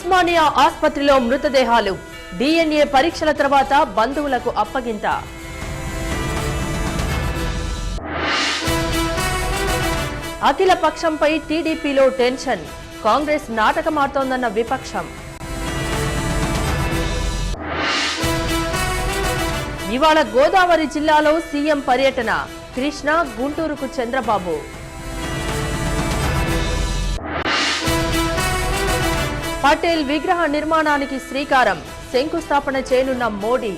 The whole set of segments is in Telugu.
ఉస్మానియా ఆసుపత్రిలో మృతదేహాలు DNA పరీక్షల తర్వాత బంధువులకు అప్పగింత. అఖిల పక్షంపై టీడీపీలో టెన్షన్, కాంగ్రెస్ నాటకమాడుతోందన్న విపక్షం. ఇవాళ గోదావరి జిల్లాలో సీఎం పర్యటన, కృష్ణ గుంటూరుకు చంద్రబాబు. పటేల్ విగ్రహ నిర్మాణానికి శ్రీకారం, శంకుస్థాపన చేయనున్న మోడీ.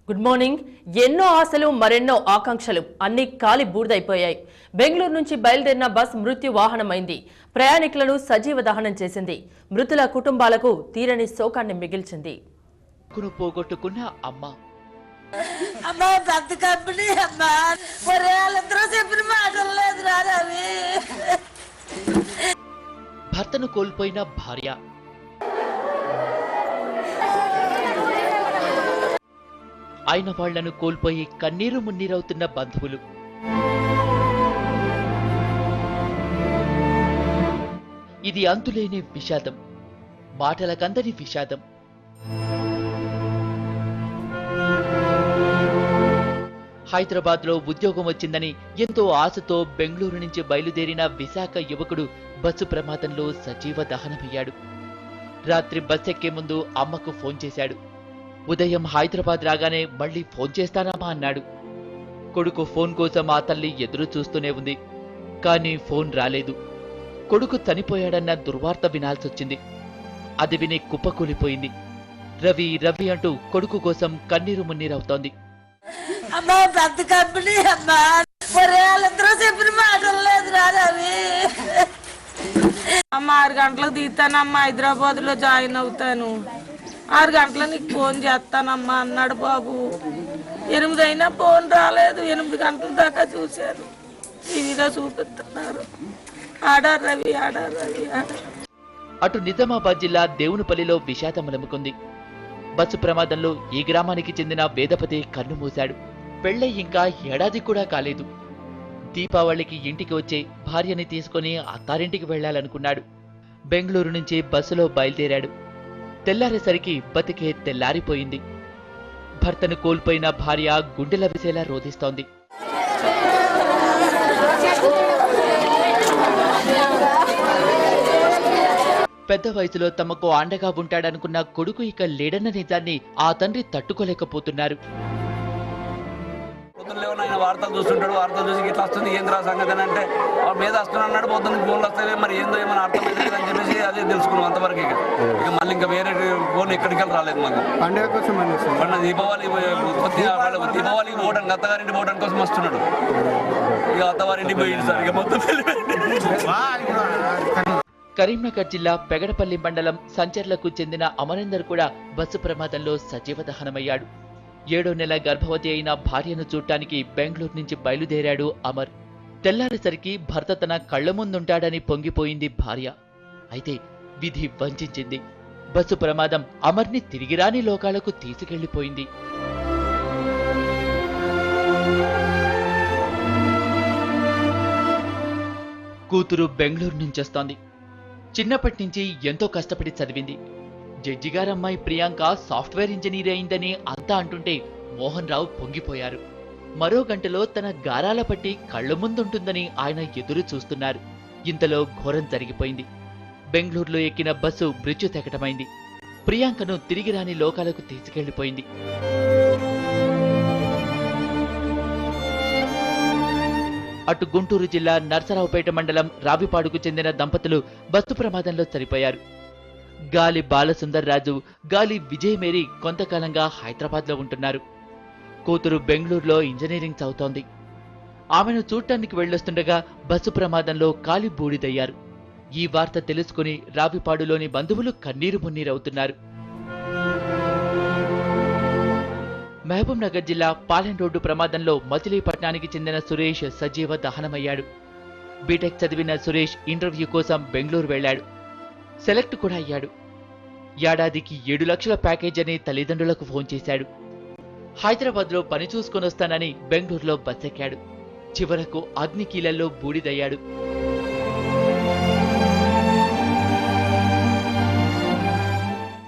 Good morning. ఎన్నో ఆశలు మరెన్నో ఆకాంక్షలు అన్ని కాలి బూడిదైపోయాయి. బెంగళూరు నుంచి బయలుదేరిన బస్ మృత్యు వాహనమైంది. ప్రయాణికులను సజీవ దహనం చేసింది. మృతుల కుటుంబాలకు తీరని శోకాన్ని మిగిల్చింది. పోగొట్టుకున్న అమ్మ, అమ్మా పెద్ద కంపెనీ అమ్మా, వాళ్ళిద్దరూ చెప్పిన మాటలు లేదు రావి. భర్తను కోల్పోయిన భార్య, ఆయన వాళ్లను కోల్పోయి కన్నీరు మున్నీరవుతున్న బంధువులు. ఇది అంతులేని విషాదం, మాటలకందని విషాదం. హైదరాబాద్ లో ఉద్యోగం వచ్చిందని ఎంతో ఆశతో బెంగళూరు నుంచి బయలుదేరిన విశాఖ యువకుడు బస్సు ప్రమాదంలో సజీవ దహనమయ్యాడు. రాత్రి బస్ ఎక్కే ముందు అమ్మకు ఫోన్ చేశాడు. ఉదయం హైదరాబాద్ రాగానే మళ్లీ ఫోన్ చేస్తానమ్మా అన్నాడు. కొడుకు ఫోన్ కోసం ఆ తల్లి ఎదురు చూస్తూనే ఉంది. కానీ ఫోన్ రాలేదు. కొడుకు చనిపోయాడన్న దుర్వార్త వినాల్సొచ్చింది. అది విని కుప్పకూలిపోయింది. రవి రవి అంటూ కొడుకు కోసం కన్నీరు మున్నీరవుతోంది. అమ్మా పెద్ద కంపెనీ అమ్మా, వాళ్ళిద్దరూ చెప్పిన మాటలు లేదు రావి. అమ్మ 6 గంటలకు దిగుతానమ్మా, హైదరాబాద్ లో జాయిన్ అవుతాను. 6 గంటలకు నీకు ఫోన్ చేస్తానమ్మా అన్నాడు బాబు. 8 అయినా ఫోన్ రాలేదు. 8 గంటల దాకా చూశాను, టీవీలో చూపిస్తున్నారు. ఆడారు రవి, ఆడారు రవి, ఆడారు. అటు నిజామాబాద్ జిల్లా దేవునిపల్లిలో విషాదం అలముకుంది. బస్సు ప్రమాదంలో ఈ గ్రామానికి చెందిన వేదపతి కన్నుమూశాడు. పెళ్లై ఇంకా ఏడాది కూడా కాలేదు. దీపావళికి ఇంటికి వచ్చే భార్యని తీసుకుని అత్తారింటికి వెళ్లాలనుకున్నాడు. బెంగళూరు నుంచి బస్సులో బయలుదేరాడు. తెల్లారేసరికి బతికే తెల్లారిపోయింది. భర్తను కోల్పోయిన భార్య గుండెల విసేలా రోధిస్తోంది. పెద్ద వయసులో తమకు అండగా ఉంటాడనుకున్న కొడుకు ఇక లేడన్న నిజాన్ని ఆ తండ్రి తట్టుకోలేకపోతున్నారు. ఆయన వార్తలు చూస్తుంటాడు. వార్తలు చూసి ఇట్లా వస్తుంది, ఏంద్రా సంగతి అని అంటే వాడు మీద వస్తున్నా అన్నాడు. పొద్దున్న ఫోన్లు వస్తాయి, మరి ఏందో ఏమైనా అర్థమైంది అని చెప్పేసి అదే తెలుసుకున్నాం అంతవరకు. ఇక మళ్ళీ ఇంకా వేరే ఫోన్ ఎక్కడికి వెళ్ళి రాలేదు మాకు. పండుగ కోసం పండుగ దీపావళికి పోవడానికి, అత్తగారింటి పోవడానికి కోసం వస్తున్నాడు. ఇక అత్తవారింటికి పోయింది సార్. ఇక మొత్తం కరీంనగర్ జిల్లా పెగడపల్లి మండలం సంచర్లకు చెందిన అమరేందర్ కూడా బస్సు ప్రమాదంలో సజీవ దహనమయ్యాడు. 7వ నెల గర్భవతి అయిన భార్యను చూడటానికి బెంగళూరు నుంచి బయలుదేరాడు అమర్. తెల్లారేసరికి భర్త తన కళ్ల ముందుంటాడని పొంగిపోయింది భార్య. అయితే విధి వంచింది. బస్సు ప్రమాదం అమర్ని తిరిగిరాని లోకాలకు తీసుకెళ్లిపోయింది. కూతురు బెంగళూరు నుంచొస్తోంది. చిన్నప్పటి నుంచి ఎంతో కష్టపడి చదివింది. జడ్జిగారమ్మాయి ప్రియాంక సాఫ్ట్వేర్ ఇంజనీర్ అయిందని అంతా అంటుంటే మోహన్ రావు పొంగిపోయారు. మరో గంటలో తన గారాల పట్టి కళ్ల ముందుంటుందని ఆయన ఎదురు చూస్తున్నారు. ఇంతలో ఘోరం జరిగిపోయింది. బెంగళూరులో ఎక్కిన బస్సు బ్రిడ్జి తెగటమైంది. ప్రియాంకను తిరిగి రాని లోకాలకు తీసుకెళ్లిపోయింది. అటు గుంటూరు జిల్లా నర్సరావుపేట మండలం రావిపాడుకు చెందిన దంపతులు బస్సు ప్రమాదంలో చనిపోయారు. గాలి బాలసుందర్ రాజు, గాలి విజయమేరి కొంతకాలంగా హైదరాబాద్లో ఉంటున్నారు. కూతురు బెంగళూరులో ఇంజనీరింగ్ చదువుతోంది. ఆమెను చూడటానికి వెళ్లొస్తుండగా బస్సు ప్రమాదంలో కాలి బూడిదయ్యారు. ఈ వార్త తెలుసుకుని రావిపాడులోని బంధువులు కన్నీరు మున్నీరవుతున్నారు. మహబూబ్ నగర్ జిల్లా పాలెం రోడ్డు ప్రమాదంలో మచిలీపట్నానికి చెందిన సురేష్ సజీవ దహనమయ్యాడు. బీటెక్ చదివిన సురేష్ ఇంటర్వ్యూ కోసం బెంగళూరు వెళ్లాడు. సెలెక్ట్ కూడా అయ్యాడు. ఏడాదికి 7 లక్షల ప్యాకేజ్ అని తల్లిదండ్రులకు ఫోన్ చేశాడు. హైదరాబాద్లో పని చూసుకొనొస్తానని బెంగళూరులో బస్సెక్కాడు. చివరకు అగ్నికీలల్లో బూడిదయ్యాడు.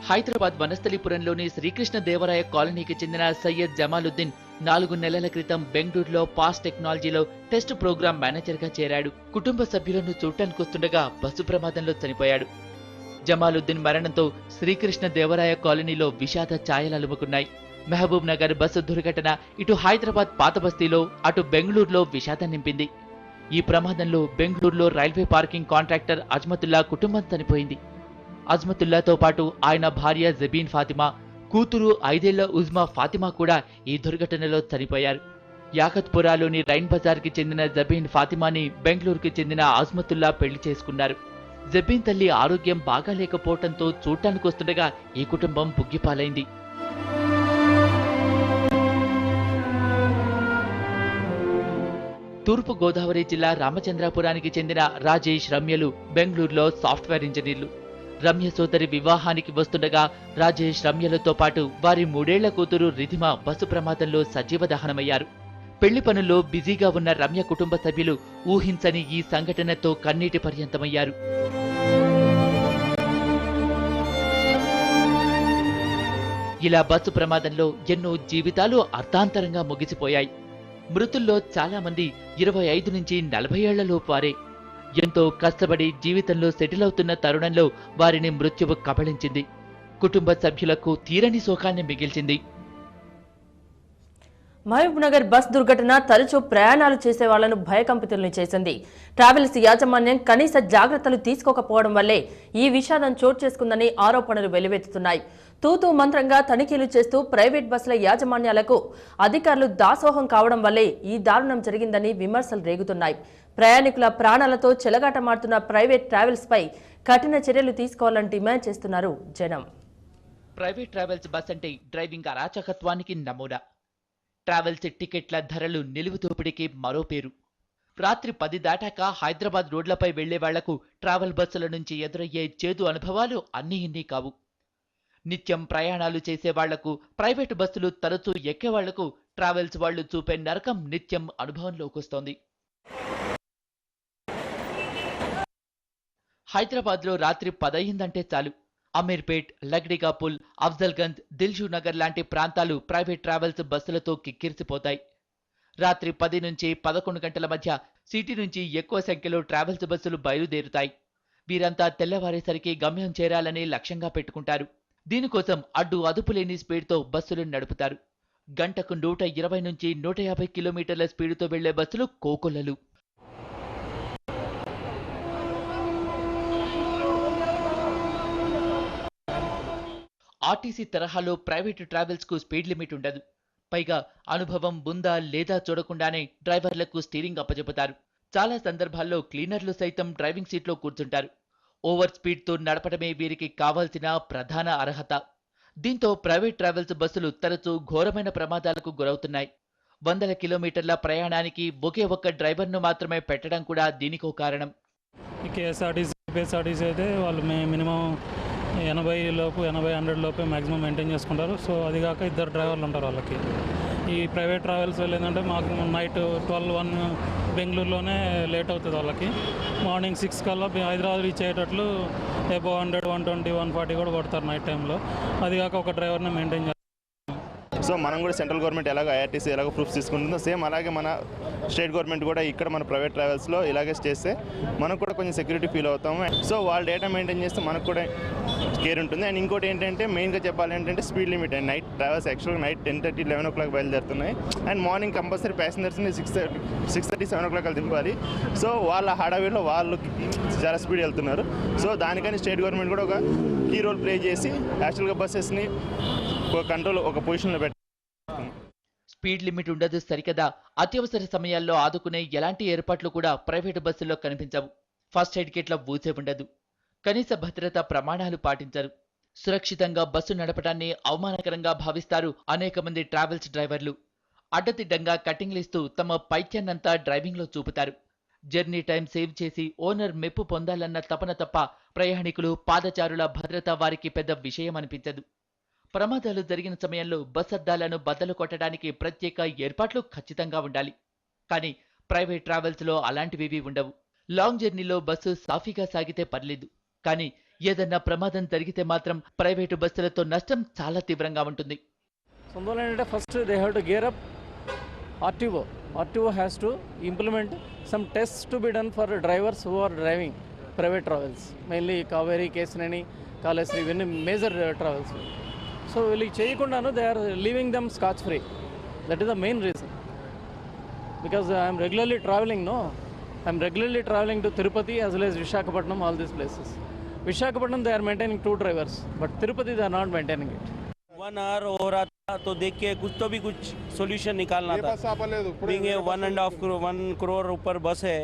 హైదరాబాద్ వనస్థలిపురంలోని శ్రీకృష్ణదేవరాయ కాలనీకి చెందిన సయ్యద్ జమాలుద్దీన్ 4 నెలల క్రితం బెంగళూరులో పాస్ టెక్నాలజీలో టెస్ట్ ప్రోగ్రాం మేనేజర్గా చేరాడు. కుటుంబ సభ్యులను చూడటానికొస్తుండగా బస్సు ప్రమాదంలో చనిపోయాడు. జమాలుద్దీన్ మరణంతో శ్రీకృష్ణదేవరాయ కాలనీలో విషాద ఛాయలలుముకున్నాయి. మహబూబ్ నగర్ బస్సు దుర్ఘటన ఇటు హైదరాబాద్ పాత బస్తీలో అటు బెంగళూరులో విషాదం నింపింది. ఈ ప్రమాదంలో బెంగళూరులో రైల్వే పార్కింగ్ కాంట్రాక్టర్ అజ్మతుల్లా కుటుంబం చనిపోయింది. అజ్మతుల్లాతో పాటు ఆయన భార్య జబీన్ ఫాతిమా, కూతురు 5 ఏళ్ల ఉజ్మా ఫాతిమా కూడా ఈ దుర్ఘటనలో చనిపోయారు. యాకత్పురాలోని రైన్ బజార్కి చెందిన జబీన్ ఫాతిమాని బెంగళూరుకి చెందిన అజ్మతుల్లా పెళ్లి చేసుకున్నారు. జబీన్ తల్లి ఆరోగ్యం బాగాలేకపోవడంతో చూడటానికొస్తుండగా ఈ కుటుంబం బుగ్గిపాలైంది. తూర్పు గోదావరి జిల్లా రామచంద్రాపురానికి చెందిన రాజేష్, రమ్యలు బెంగళూరులో సాఫ్ట్వేర్ ఇంజనీర్లు. రమ్య సోదరి వివాహానికి వస్తుండగా రాజేష్, రమ్యలతో పాటు వారి 3 ఏళ్ల కూతురు రిధిమ బస్సు ప్రమాదంలో సజీవ దహనమయ్యారు. పెళ్లి పనుల్లో బిజీగా ఉన్న రమ్య కుటుంబ సభ్యులు ఊహించని ఈ సంఘటనతో కన్నీటి పర్యంతమయ్యారు. ఇలా బస్సు ప్రమాదంలో ఎన్నో జీవితాలు అర్థాంతరంగా ముగిసిపోయాయి. మృతుల్లో చాలా మంది 25 నుంచి 40 ఏళ్లలోపు వారే. ఎంతో కష్టపడి జీవితంలో సెటిల్ అవుతున్న తరుణంలో వారిని మృత్యువు కబళించింది. కుటుంబ సభ్యులకు తీరని శోకాన్ని మిగిల్చింది. మహబూబ్ నగర్ బస్ దుర్ఘటన తరచూ ప్రయాణాలు చేసే వాళ్లను భయకంపితుల్ని చేసింది. ట్రావెల్స్ యాజమాన్యం కనీస జాగ్రత్తలు తీసుకోకపోవడం వల్లే ఈ విషాదం చోటు చేసుకుందని ఆరోపణలు వెలువెత్తుతున్నాయి. తూతూ మంత్రంగా తనిఖీలు చేస్తూ ప్రైవేట్ బస్సుల యాజమాన్యాలకు అధికారులు దాసోహం కావడం వల్లే ఈ దారుణం జరిగిందని విమర్శలు రేగుతున్నాయి. ప్రయాణికుల ప్రాణాలతో చెలగాటమాడుతున్న ప్రైవేట్ ట్రావెల్స్ పై కఠిన చర్యలు తీసుకోవాలని డిమాండ్ చేస్తున్నారు జనం. ప్రైవేట్ ట్రావెల్స్ బస్ అంటే డ్రైవింగ్ అరాచకత్వానికి నమూనా. ట్రావెల్స్ టికెట్ల ధరలు నిలువు దోపిడీకి మరో పేరు. రాత్రి 10 దాటాక హైదరాబాద్ రోడ్లపై వెళ్లే వాళ్లకు ట్రావెల్ బస్సుల నుంచి ఎదురయ్యే చేదు అనుభవాలు అన్నీ ఇన్ని కావు. నిత్యం ప్రయాణాలు చేసే వాళ్లకు, ప్రైవేటు బస్సులు తరచూ ఎక్కేవాళ్లకు ట్రావెల్స్ వాళ్లు చూపే నరకం నిత్యం అనుభవంలోకొస్తోంది. హైదరాబాద్లో రాత్రి 10 అయిందంటే చాలు అమీర్పేట్, లగ్డికాపుల్, అఫ్జల్గంజ్, దిల్షు నగర్ లాంటి ప్రాంతాలు ప్రైవేట్ ట్రావెల్స్ బస్సులతో కిక్కిరిసిపోతాయి. రాత్రి 10 నుంచి 11 గంటల మధ్య సిటీ నుంచి ఎక్కువ సంఖ్యలో ట్రావెల్స్ బస్సులు బయలుదేరుతాయి. వీరంతా తెల్లవారేసరికి గమ్యం చేరాలని లక్ష్యంగా పెట్టుకుంటారు. దీనికోసం అడ్డు అదుపులేని స్పీడ్తో బస్సులు నడుపుతారు. గంటకు 120 నుంచి 150 కిలోమీటర్ల స్పీడుతో వెళ్లే బస్సులు కోకొల్లలు. ఆర్టీసీ తరహాలో ప్రైవేటు ట్రావెల్స్ కు స్పీడ్ లిమిట్ ఉండదు. పైగా అనుభవం ఉందా లేదా చూడకుండానే డ్రైవర్లకు స్టీరింగ్ అప్పచెపుతారు. చాలా సందర్భాల్లో క్లీనర్లు సైతం డ్రైవింగ్ సీట్లో కూర్చుంటారు. ఓవర్ స్పీడ్తో నడపడమే వీరికి కావాల్సిన ప్రధాన అర్హత. దీంతో ప్రైవేట్ ట్రావెల్స్ బస్సులు తరచూ ఘోరమైన ప్రమాదాలకు గురవుతున్నాయి. 100 కిలోమీటర్ల ప్రయాణానికి ఒకే ఒక్క డ్రైవర్ను మాత్రమే పెట్టడం కూడా దీనికో కారణం. కేఎస్ఆర్టీసీ అయితే వాళ్ళు మినిమం 80-100 లోపే మ్యాక్సిమం మెయింటైన్ చేసుకుంటారు. సో అది కాక 2 డ్రైవర్లు ఉంటారు వాళ్ళకి. ఈ ప్రైవేట్ ట్రావెల్స్ వెళ్ళిందంటే మాకు నైట్ 12-1 బెంగళూరులోనే లేట్ అవుతుంది వాళ్ళకి. మార్నింగ్ 6 కల్లా హైదరాబాద్ రీచ్ అయ్యేటట్లు అబౌవ్ 100, 120, 140 కూడా కొడతారు నైట్ టైంలో. అది కాక ఒక డ్రైవర్ని మెయింటైన్ చేస్తారు. సో మనం కూడా సెంట్రల్ గవర్నమెంట్ ఎలాగో ఐఆర్టీసీ ఎలాగో ప్రూఫ్స్ తీసుకుంటుందో సేమ్ అలాగే మన స్టేట్ గవర్నమెంట్ కూడా ఇక్కడ మన ప్రైవేట్ ట్రావెల్స్లో ఇలాగే చేస్తే మనకు కూడా కొంచెం సెక్యూరిటీ ఫీల్ అవుతాము. సో వాళ్ళ డేటా మెయింటైన్ చేస్తే మనకు కూడా కేర్ ఉంటుంది. అండ్ ఇంకోటి ఏంటంటే మెయిన్గా చెప్పాలి ఏంటంటే speed limit and night travels యాక్చువల్గా నైట్ 10:30, 11 o'clock బయలుదేరుతున్నాయి. అండ్ మార్నింగ్ కంపల్సరీ ప్యాసింజర్స్ని 6:30, 7 o'clock దింపాలి. సో వాళ్ళ హడావిడిలో వాళ్ళు చాలా స్పీడ్ వెళ్తున్నారు. సో దానికని స్టేట్ గవర్నమెంట్ కూడా ఒక కీ రోల్ ప్లే చేసి యాక్చువల్గా బస్సెస్ని ఒక కంట్రోల్ ఒక పొజిషన్లో పెట్టి స్పీడ్ లిమిట్ ఉండదు సరికదా, అత్యవసర సమయాల్లో ఆదుకునే ఎలాంటి ఏర్పాట్లు కూడా ప్రైవేటు బస్సుల్లో కనిపించవు. ఫస్ట్ ఎయిడ్ కిట్ల ఊసే ఉండదు. కనీస భద్రతా ప్రమాణాలు పాటించరు. సురక్షితంగా బస్సు నడపడాన్ని అవమానకరంగా భావిస్తారు అనేక మంది ట్రావెల్స్ డ్రైవర్లు. అడ్డదిడ్డంగా కటింగ్లిస్తూ తమ పైత్యాన్నంతా డ్రైవింగ్లో చూపుతారు. జర్నీ టైం సేవ్ చేసి ఓనర్ మెప్పు పొందాలన్న తపన తప్ప ప్రయాణికులు, పాదచారుల భద్రత వారికి పెద్ద విషయం అనిపించదు. ప్రమాదాలు జరిగిన సమయంలో బస్ అద్దాలను బద్దలు కొట్టడానికి ప్రత్యేక ఏర్పాట్లు ఖచ్చితంగా ఉండాలి. కానీ ప్రైవేట్ ట్రావెల్స్ లో అలాంటివి ఉండవు. లాంగ్ జర్నీలో బస్సు సాఫీగా సాగితే పర్లేదు, కానీ ఏదన్నా ప్రమాదం జరిగితే మాత్రం ప్రైవేటు బస్సులతో నష్టం చాలా తీవ్రంగా ఉంటుంది. So, first they have to gear up RTO. RTO has to implement some tests to be done for drivers who are driving private travels, mainly Kaveri, Kesanani, Kalesri, major travels. So, they are leaving them scotch free. That is the main reason. Because I am regularly traveling, no? I am regularly traveling to Tirupati as well as Visakhapatnam, all these places. Visakhapatnam they are maintaining 2 drivers, but Tirupati they are not maintaining it. 1 hour हो रहा था तो देख के कुछ तो भी कुछ सोल्यूशन निकालना था. बीइंग 1.5 करोड़ ऊपर बस है,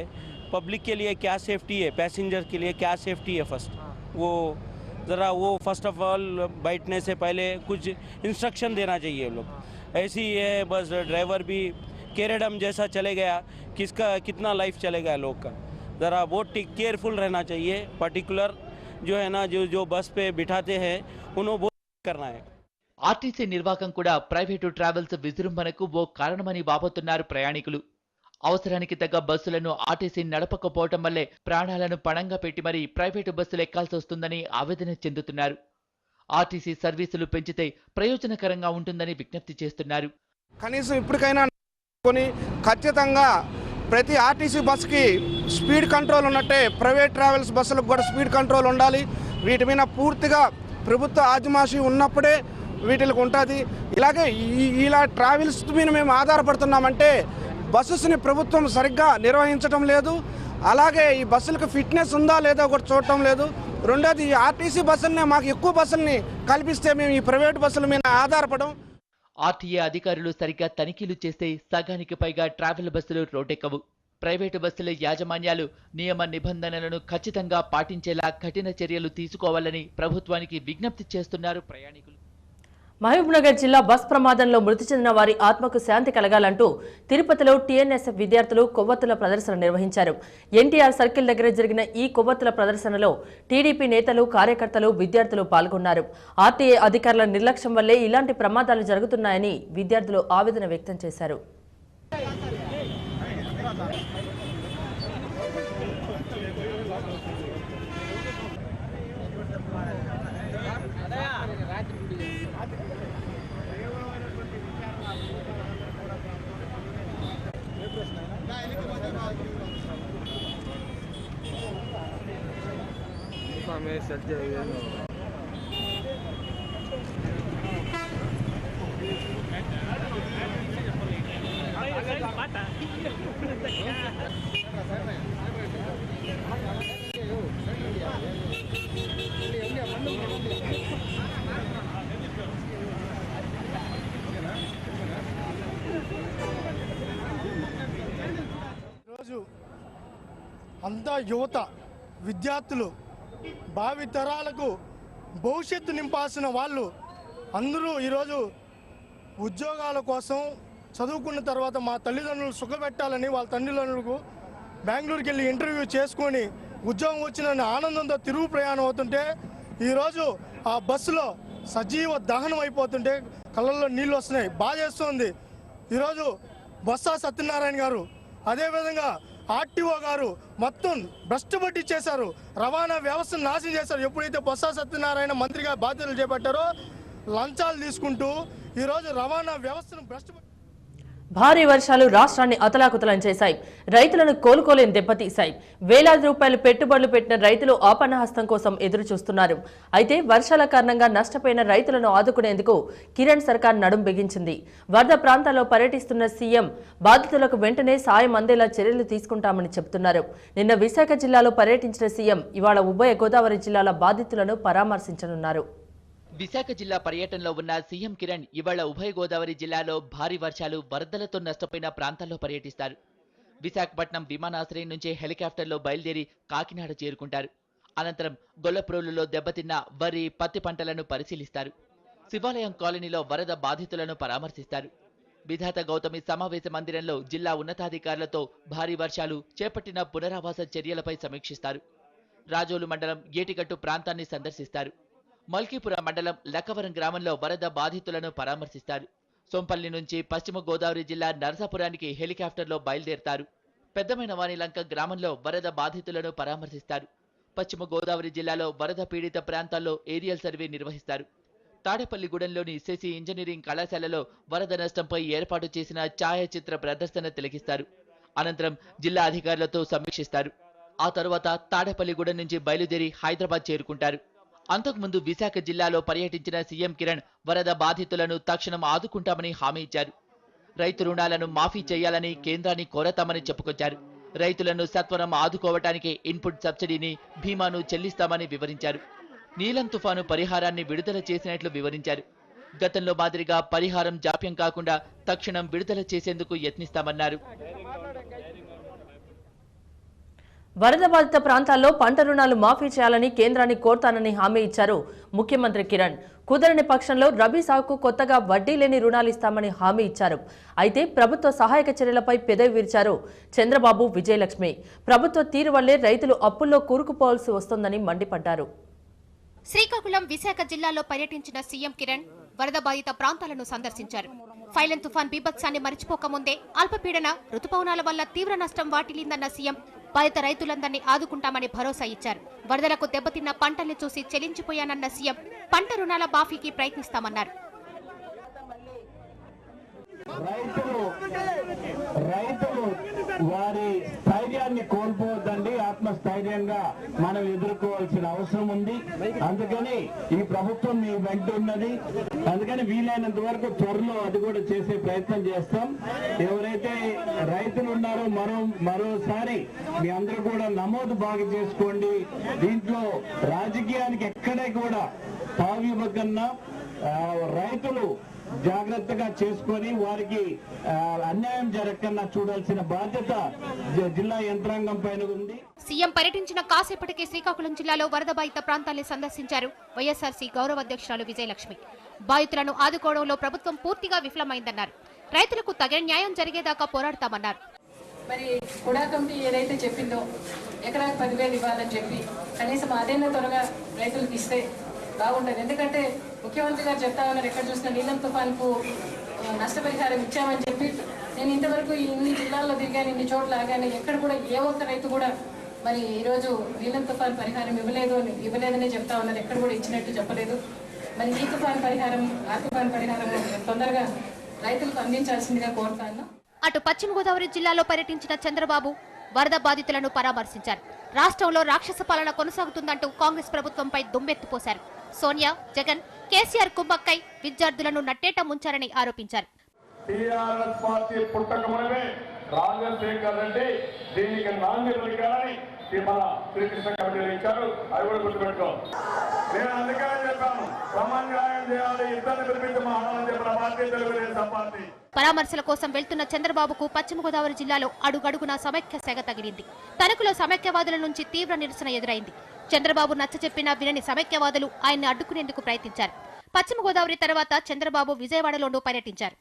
पब्लिक के लिए क्या सेफ्टी है, पैसेंजर के लिए क्या सेफ्टी है, फर्स्ट वो ज़रा वो फर्स्ट ऑफ ऑल बैठने से पहले कुछ इंस्ट्रक्शन देना चाहिए लोग. ऐसी ही है बस, ड्राइवर भी केरेडम जैसा चले गया, किसका कितना लाइफ चलेगा लोग का. ज़रा बहुत केयरफुल रहना चाहिए. पर्टिकुलर जो है ना जो बस पे बिठाते हैं उन्होंने बहुत करना है. ఆర్టీసీ నిర్వాహకం కూడా ప్రైవేటు ట్రావెల్స్ విజృంభణకు ఓ కారణమని వాపోతున్నారు ప్రయాణికులు. అవసరానికి తగ్గ బస్సులను ఆర్టీసీ నడపకపోవటం వల్లే ప్రాణాలను పణంగా పెట్టి మరీ ప్రైవేటు బస్సులు ఎక్కాల్సి వస్తుందని ఆవేదన చెందుతున్నారు. ఆర్టీసీ సర్వీసులు పెంచితే ప్రయోజనకరంగా ఉంటుందని విజ్ఞప్తి చేస్తున్నారు. కనీసం ఇప్పటికైనా ఖచ్చితంగా ప్రతి ఆర్టీసీ బస్సుకి స్పీడ్ కంట్రోల్ ఉన్నట్టే ప్రైవేట్ ట్రావెల్స్ బస్సులకు కూడా స్పీడ్ కంట్రోల్ ఉండాలి. వీటి మీద పూర్తిగా ప్రభుత్వ ఆజమాషి ఉన్నప్పుడే వీటికి ఉంటుంది. ఇలాగే ఇలా ట్రావెల్స్ మీద మేము ఆధారపడుతున్నామంటే బస్సెస్ని ప్రభుత్వం సరిగ్గా నిర్వహించడం లేదు. అలాగే ఈ బస్సులకు ఫిట్నెస్ ఉందా లేదా కూడా చూడటం లేదు. రెండోది ఈ ఆర్టీసీ బస్సులనే మాకు ఎక్కువ బస్సుల్ని కల్పిస్తే మేము ఈ ప్రైవేట్ బస్సుల మీద ఆధారపడం. ఆర్టీఏ అధికారులు సరిగ్గా తనిఖీలు చేస్తే సగానికి పైగా ట్రావెల్ బస్సులు రోడ్డెక్కవు. ప్రైవేటు బస్సుల యాజమాన్యాలు నియమ నిబంధనలను ఖచ్చితంగా పాటించేలా కఠిన చర్యలు తీసుకోవాలని ప్రభుత్వానికి విజ్ఞప్తి చేస్తున్నారు ప్రయాణికులు. మహబూబ్నగర్ జిల్లా బస్ ప్రమాదంలో మృతి చెందిన వారి ఆత్మకు శాంతి కలగాలంటూ తిరుపతిలో టీఎన్ఎస్ఎఫ్ విద్యార్థులు కొవ్వొత్తుల ప్రదర్శన నిర్వహించారు. ఎన్టీఆర్ సర్కిల్ దగ్గర జరిగిన ఈ కొవ్వొత్తుల ప్రదర్శనలో టీడీపీ నేతలు, కార్యకర్తలు, విద్యార్థులు పాల్గొన్నారు. ఆర్టీఏ అధికారుల నిర్లక్ష్యం వల్లే ఇలాంటి ప్రమాదాలు జరుగుతున్నాయని విద్యార్థులు ఆవేదన వ్యక్తం చేశారు. అంతా యువత, విద్యార్థులు, భావి తరాలకు భవిష్యత్తు నింపాల్సిన వాళ్ళు అందరూ ఈరోజు ఉద్యోగాల కోసం చదువుకున్న తర్వాత మా తల్లిదండ్రులు సుఖపెట్టాలని వాళ్ళ తల్లిదండ్రులకు బెంగళూరుకి వెళ్ళి ఇంటర్వ్యూ చేసుకొని ఉద్యోగం వచ్చిన ఆనందంతో తిరుగు ప్రయాణం అవుతుంటే ఈరోజు ఆ బస్సులో సజీవ దహనం అయిపోతుంటే కళ్ళల్లో నీళ్ళు వస్తున్నాయి. బాధ చేస్తుంది. ఈరోజు బొత్స సత్యనారాయణ గారు, అదేవిధంగా ఆర్టీఓ గారు మొత్తం భ్రష్టు పట్టించేశారు. రవాణా వ్యవస్థను నాశనం చేశారు. ఎప్పుడైతే బొత్స సత్యనారాయణ మంత్రిగా బాధ్యతలు చేపట్టారో లంచాలు తీసుకుంటూ ఈరోజు రవాణా వ్యవస్థను భ్రష్టు. భారీ వర్షాలు రాష్ట్రాన్ని అతలాకుతలం చేశాయి. రైతులను కోలుకోలేని దెబ్బతీశాయి. వేలాది రూపాయలు పెట్టుబడులు పెట్టిన రైతులు ఆపన్నహస్తం కోసం ఎదురు చూస్తున్నారు. అయితే వర్షాల కారణంగా నష్టపోయిన రైతులను ఆదుకునేందుకు కిరణ్ సర్కార్ నడుం బిగించింది. వరద ప్రాంతాల్లో పర్యటిస్తున్న సీఎం బాధితులకు వెంటనే సాయం అందేలా చర్యలు తీసుకుంటామని చెబుతున్నారు. నిన్న విశాఖ జిల్లాలో పర్యటించిన సీఎం ఇవాళ ఉభయ గోదావరి జిల్లాల బాధితులను పరామర్శించనున్నారు. విశాఖ జిల్లా పర్యటనలో ఉన్న సీఎం కిరణ్ ఇవాళ ఉభయ గోదావరి జిల్లాలో భారీ వర్షాలు, వరదలతో నష్టపోయిన ప్రాంతాల్లో పర్యటిస్తారు. విశాఖపట్నం విమానాశ్రయం నుంచి హెలికాప్టర్లో బయలుదేరి కాకినాడ చేరుకుంటారు. అనంతరం గొల్లప్రోలులో దెబ్బతిన్న వరి, పత్తి పంటలను పరిశీలిస్తారు. శివాలయం కాలనీలో వరద బాధితులను పరామర్శిస్తారు. విధాత గౌతమి సమావేశ మందిరంలో జిల్లా ఉన్నతాధికారులతో భారీ వర్షాలు, చేపట్టిన పునరావాస చర్యలపై సమీక్షిస్తారు. రాజోలు మండలం ఏటిగట్టు ప్రాంతాన్ని సందర్శిస్తారు. మల్కీపుర మండలం లక్కవరం గ్రామంలో వరద బాధితులను పరామర్శిస్తారు. సోంపల్లి నుంచి పశ్చిమ గోదావరి జిల్లా నరసాపురానికి హెలికాప్టర్లో బయలుదేరతారు. పెద్దమైనవానిలంక గ్రామంలో వరద బాధితులను పరామర్శిస్తారు. పశ్చిమ గోదావరి జిల్లాలో వరద పీడిత ప్రాంతాల్లో ఏరియల్ సర్వే నిర్వహిస్తారు. తాడేపల్లిగూడెంలోని శశి ఇంజనీరింగ్ కళాశాలలో వరద నష్టంపై ఏర్పాటు చేసిన ఛాయాచిత్ర ప్రదర్శన తిలకిస్తారు. అనంతరం జిల్లా అధికారులతో సమీక్షిస్తారు. ఆ తరువాత తాడేపల్లిగూడెం నుంచి బయలుదేరి హైదరాబాద్ చేరుకుంటారు. అంతకుముందు విశాఖ జిల్లాలో పర్యటించిన సీఎం కిరణ్ వరద బాధితులను తక్షణం ఆదుకుంటామని హామీ ఇచ్చారు. రైతు రుణాలను మాఫీ చేయాలని కేంద్రాన్ని కోరతామని చెప్పుకొచ్చారు. రైతులను సత్వరం ఆదుకోవటానికి ఇన్పుట్ సబ్సిడీని బీమాను చెల్లిస్తామని వివరించారు. నీలం తుఫాను పరిహారాన్ని విడుదల చేసినట్లు వివరించారు. గతంలో మాదిరిగా పరిహారం జాప్యం కాకుండా తక్షణం విడుదల చేసేందుకు యత్నిస్తామన్నారు. వరద బాధిత ప్రాంతాల్లో పంట రుణాలు మాఫీ చేయాలని కేంద్రాన్ని కోరతానని హామీ ఇచ్చారు ముఖ్యమంత్రి కిరణ్. కుదరని పక్షంలో రబీ సాగుకు కొత్తగా వడ్డీ లేని రుణాలు ఇస్తామని హామీ ఇచ్చారు. అయితే ప్రభుత్వ సహాయక చర్యలపై పెదవి విరిచారు చంద్రబాబు, విజయలక్ష్మి. ప్రభుత్వ తీరు వల్లే రైతులు అప్పుల్లో కూరుకుపోవాల్సి వస్తోందని మండిపడ్డారు. శ్రీకాకుళం, విశాఖ జిల్లాలో పర్యటించిన సీఎం కిరణ్ వరద బాధిత ప్రాంతాలను సందర్శించారు. ఫైలన్ తుఫాన్ బీభత్సాన్ని మరిచిపోకముందే అల్పపీడన, రుతుపవనాల వల్ల తీవ్ర నష్టం వాటిల్లిందన్న సీఎం బాధిత రైతులందరినీ ఆదుకుంటామని భరోసా ఇచ్చారు. వరదలకు దెబ్బతిన్న పంటల్ని చూసి చెలించిపోయానన్న సీఎం పంట రుణాల మాఫీకి ప్రయత్నిస్తామన్నారు. రైతులు వారి స్థైర్యాన్ని కోల్పోవద్దండి, ఆత్మస్థైర్యంగా మనం ఎదుర్కోవాల్సిన అవసరం ఉంది. అందుకని ఈ ప్రభుత్వం మీ వెంట ఉన్నది. అందుకని వీలైనంత వరకు త్వరలో అది కూడా చేసే ప్రయత్నం చేస్తాం. ఎవరైతే రైతులు ఉన్నారో మరోసారి మీ అందరూ కూడా నమోదు బాగా చేసుకోండి. దీంట్లో రాజకీయానికి ఎక్కడే కూడా తావివ్వకన్నా రైతులు జాగ్రత్తగా చేసుకొని వారికి అన్యాయం జరగకుండా చూడాల్సిన బాధ్యత జిల్లా యంత్రాంగం పైన ఉంది. సీఎం పర్యటించిన కాసేపటికి శ్రీకాకుళం జిల్లాలో వరద బాధిత ప్రాంతాన్ని సందర్శించారు వైఎస్ఆర్సీ గౌరవ అధ్యక్షురాలు విజయలక్ష్మి. బాధితులను ఆదుకోవడంలో ప్రభుత్వం పూర్తిగా విఫలమైందన్నారు. రైతులకు తగిన న్యాయం జరిగేదాకా పోరాడతామన్నారు. మరి కుడా కమిటీ ఏదైతే చెప్పిందో ఎకరాకు 10,000 ఇవ్వాలని చెప్పి కనీసం అదైనా త్వరగా రైతులకు ఇస్తే బాగుంటుంది. ఎందుకంటే ముఖ్యమంత్రి గారు చెప్తా ఉన్నారు, ఎక్కడ చూసినా నీలం తుఫాన్కు నష్టపరిహారం ఇచ్చామని చెప్పి. నేను ఇంతవరకు ఇన్ని జిల్లాల్లో తిరిగాను, ఇన్ని చోట్ల ఆగాను, ఎక్కడ కూడా ఏ ఒక్క రైతు కూడా మరి ఈరోజు నీలం తుఫాన్ పరిహారం ఇవ్వలేదని చెప్తా ఉన్నారు. ఎక్కడ కూడా ఇచ్చినట్టు చెప్పలేదు. మరి ఈ తుఫాన్ పరిహారం, ఆ తుఫాన్ పరిహారం తొందరగా రైతులకు అందించాల్సిందిగా కోరుతాను. అటు పశ్చిమ గోదావరి జిల్లాలో పర్యటించిన చంద్రబాబు వరద బాధితులను పరామర్శించారు. రాష్ట్రంలో రాక్షస పాలన కొనసాగుతుందంటూ కాంగ్రెస్ ప్రభుత్వంపై దుమ్మెత్తిపోశారు. సోనియా, జగన్, కేసీఆర్ కుమ్మక్కై విద్యార్థులను నట్టేట ముంచారని ఆరోపించారు. టీఆర్ఎస్ పార్టీ పుట్టకమునమే రాజశేఖర్ రెడ్డి దీనికి నాంది పలికారని మన శ్రీకృష్ణ కమిటీలు ఇచ్చారు. అవి కూడా గుర్తుపెట్టుకో. నేను అందుకనే చెప్పాను, సమన్వయం చేయాలి, ఇద్దరిని పిలిపించి మాట్లాడాలని చెప్పిన పార్టీ తెలుగుదేశం పార్టీ. పరామర్శల కోసం వెళ్తున్న చంద్రబాబుకు పశ్చిమ గోదావరి జిల్లాలో అడుగడుగునా సమైక్య సెగ తగిలింది. తణుకులో సమైక్యవాదుల నుంచి తీవ్ర నిరసన ఎదురైంది. చంద్రబాబు నచ్చచెప్పినా వినని సమైక్యవాదులు ఆయన్ని అడ్డుకునేందుకు ప్రయత్నించారు. పశ్చిమ గోదావరి తర్వాత చంద్రబాబు విజయవాడలోనూ పర్యటించారు.